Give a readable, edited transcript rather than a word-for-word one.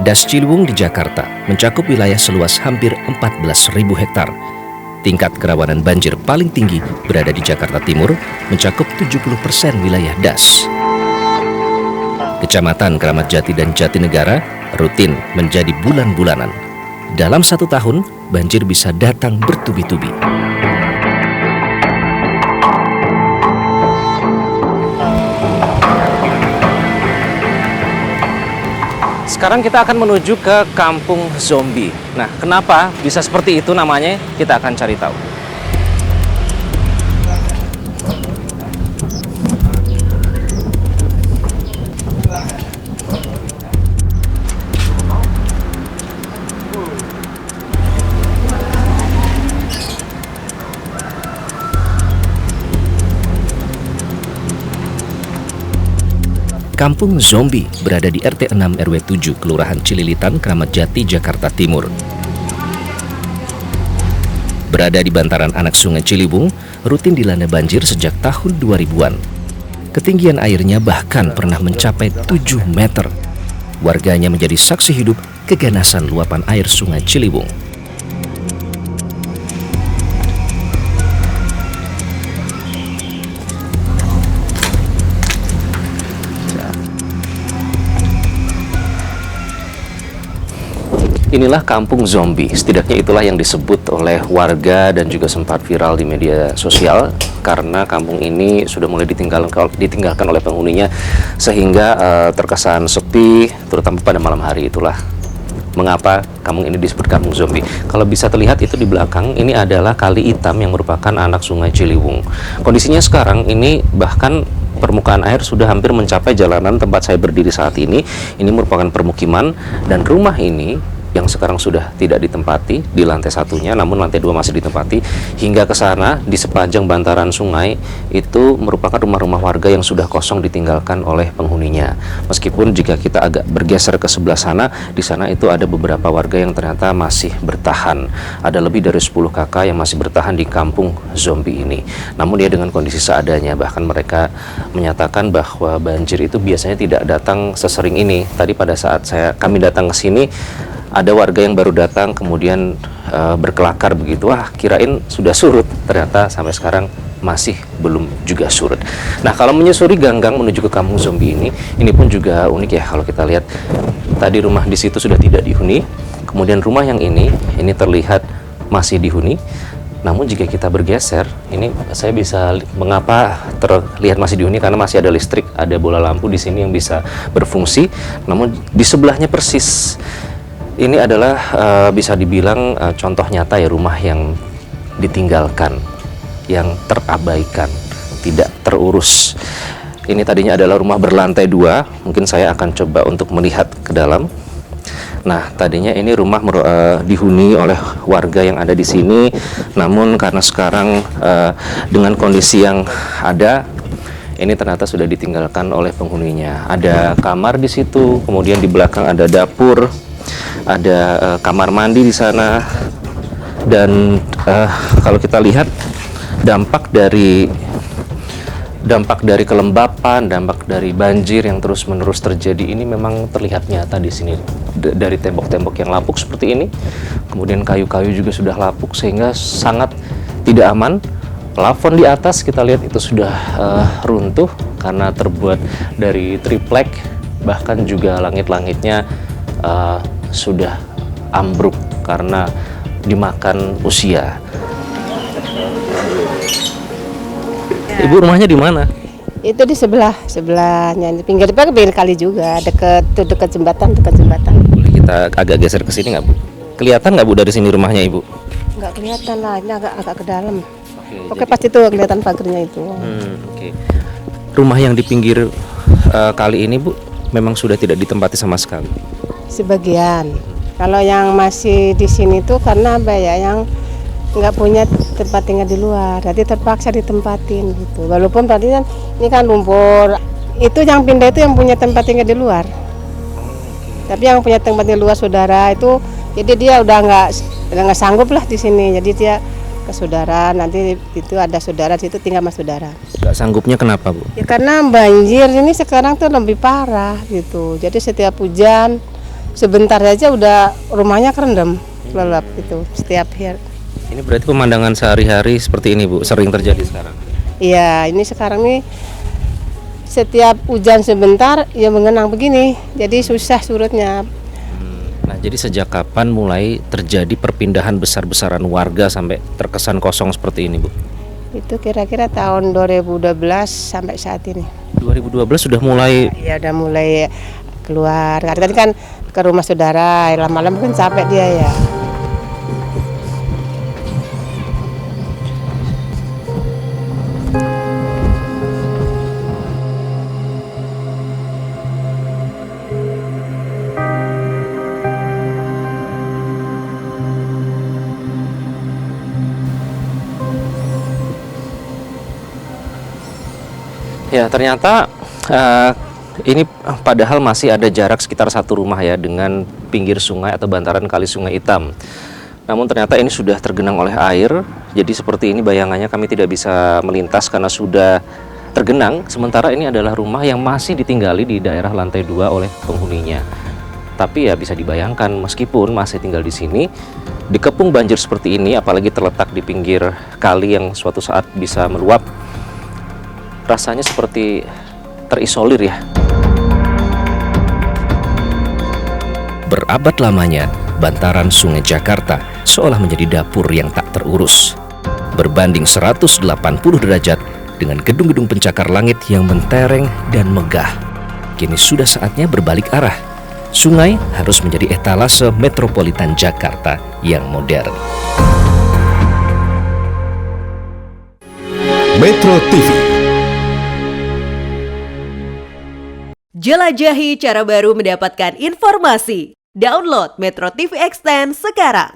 Das Ciliwung di Jakarta mencakup wilayah seluas hampir 14.000 hektar. Tingkat kerawanan banjir paling tinggi berada di Jakarta Timur, mencakup 70% wilayah Das. Kecamatan Kramat Jati dan Jatinegara rutin menjadi bulan-bulanan. Dalam 1 tahun, banjir bisa datang bertubi-tubi. Sekarang kita akan menuju ke Kampung Zombie. Nah, kenapa bisa seperti itu namanya? Kita akan cari tahu. Kampung Zombie berada di RT 6 RW 7 Kelurahan Cililitan, Kramat Jati, Jakarta Timur. Berada di bantaran anak Sungai Ciliwung, rutin dilanda banjir sejak tahun 2000-an. Ketinggian airnya bahkan pernah mencapai 7 meter. Warganya menjadi saksi hidup keganasan luapan air Sungai Ciliwung. Inilah Kampung Zombie, setidaknya itulah yang disebut oleh warga dan juga sempat viral di media sosial karena kampung ini sudah mulai ditinggalkan oleh penghuninya sehingga terkesan sepi, terutama pada malam hari. Itulah mengapa kampung ini disebut Kampung Zombie. Kalau bisa terlihat itu di belakang, ini adalah Kali Hitam yang merupakan anak Sungai Ciliwung. Kondisinya sekarang ini bahkan permukaan air sudah hampir mencapai jalanan tempat saya berdiri saat ini. Ini merupakan permukiman dan rumah ini yang sekarang sudah tidak ditempati di lantai satunya, namun lantai 2 masih ditempati. Hingga ke sana di sepanjang bantaran sungai itu merupakan rumah-rumah warga yang sudah kosong ditinggalkan oleh penghuninya. Meskipun jika kita agak bergeser ke sebelah sana, di sana itu ada beberapa warga yang ternyata masih bertahan. Ada lebih dari 10 kakak yang masih bertahan di Kampung Zombie ini. Namun dia dengan kondisi seadanya, bahkan mereka menyatakan bahwa banjir itu biasanya tidak datang sesering ini. Tadi pada saat kami datang ke sini, ada warga yang baru datang kemudian berkelakar begitu, wah kirain sudah surut, ternyata sampai sekarang masih belum juga surut. Nah, kalau menyusuri ganggang menuju ke Kampung Zombie ini pun juga unik ya. Kalau kita lihat tadi rumah di situ sudah tidak dihuni, kemudian rumah yang ini terlihat masih dihuni. Namun jika kita bergeser, ini saya bisa mengapa terlihat masih dihuni karena masih ada listrik, ada bola lampu di sini yang bisa berfungsi. Namun di sebelahnya persis ini adalah bisa dibilang contoh nyata ya, rumah yang ditinggalkan, yang terabaikan, tidak terurus. Ini tadinya adalah rumah berlantai 2, mungkin saya akan coba untuk melihat ke dalam. Nah, tadinya ini rumah dihuni oleh warga yang ada di sini, namun karena sekarang dengan kondisi yang ada, ini ternyata sudah ditinggalkan oleh penghuninya. Ada kamar di situ, kemudian di belakang ada dapur, ada kamar mandi di sana, dan kalau kita lihat dampak dari kelembapan, dampak dari banjir yang terus-menerus terjadi ini memang terlihat nyata di sini. Dari tembok-tembok yang lapuk seperti ini, kemudian kayu-kayu juga sudah lapuk sehingga sangat tidak aman. Plafon di atas kita lihat itu sudah runtuh karena terbuat dari triplek, bahkan juga langit-langitnya sudah ambruk karena dimakan usia. Ibu rumahnya di mana? Itu di sebelahnya, di pinggir kali juga, dekat jembatan. Boleh kita agak geser ke sini nggak, Bu? Kelihatan nggak, Bu, dari sini rumahnya Ibu? Nggak kelihatan lah, ini agak ke dalam. Oke, pasti itu kelihatan pagarnya itu. Oke. Rumah yang di pinggir kali ini, Bu, memang sudah tidak ditempati sama sekali? Sebagian. Kalau yang masih di sini tuh karena yang nggak punya tempat tinggal di luar, jadi terpaksa ditempatin gitu. Walaupun tadi kan ini kan lumpur, itu yang pindah itu yang punya tempat tinggal di luar. Tapi yang punya tempat di luar saudara itu, jadi dia udah nggak sanggup lah di sini, jadi dia ke saudara. Nanti itu ada saudara situ tinggal sama saudara. Nggak sanggupnya kenapa, Bu? Ya karena banjir ini sekarang tuh lebih parah gitu. Jadi setiap hujan sebentar saja udah rumahnya kerendam lelap itu setiap hari. Ini berarti pemandangan sehari-hari seperti ini Bu, sering terjadi sekarang? Iya, ini sekarang nih setiap hujan sebentar ya mengenang begini, jadi susah surutnya. Nah, jadi sejak kapan mulai terjadi perpindahan besar-besaran warga sampai terkesan kosong seperti ini Bu? Itu kira-kira tahun 2012 sampai saat ini. 2012 sudah mulai. Ya udah mulai keluar. Tadi kan ke rumah saudara, lama-lama kan capek dia ya. Ya, ternyata ini padahal masih ada jarak sekitar satu rumah ya dengan pinggir sungai atau bantaran kali Sungai Hitam. Namun ternyata ini sudah tergenang oleh air. Jadi seperti ini bayangannya kami tidak bisa melintas karena sudah tergenang. Sementara ini adalah rumah yang masih ditinggali di daerah lantai 2 oleh penghuninya. Tapi ya bisa dibayangkan meskipun masih tinggal di sini, dikepung banjir seperti ini, apalagi terletak di pinggir kali yang suatu saat bisa meluap, rasanya seperti terisolir ya. Berabad lamanya, bantaran Sungai Jakarta seolah menjadi dapur yang tak terurus. Berbanding 180 derajat dengan gedung-gedung pencakar langit yang mentereng dan megah. Kini sudah saatnya berbalik arah. Sungai harus menjadi etalase metropolitan Jakarta yang modern. Metro TV. Jelajahi cara baru mendapatkan informasi. Download Metro TV Extend sekarang.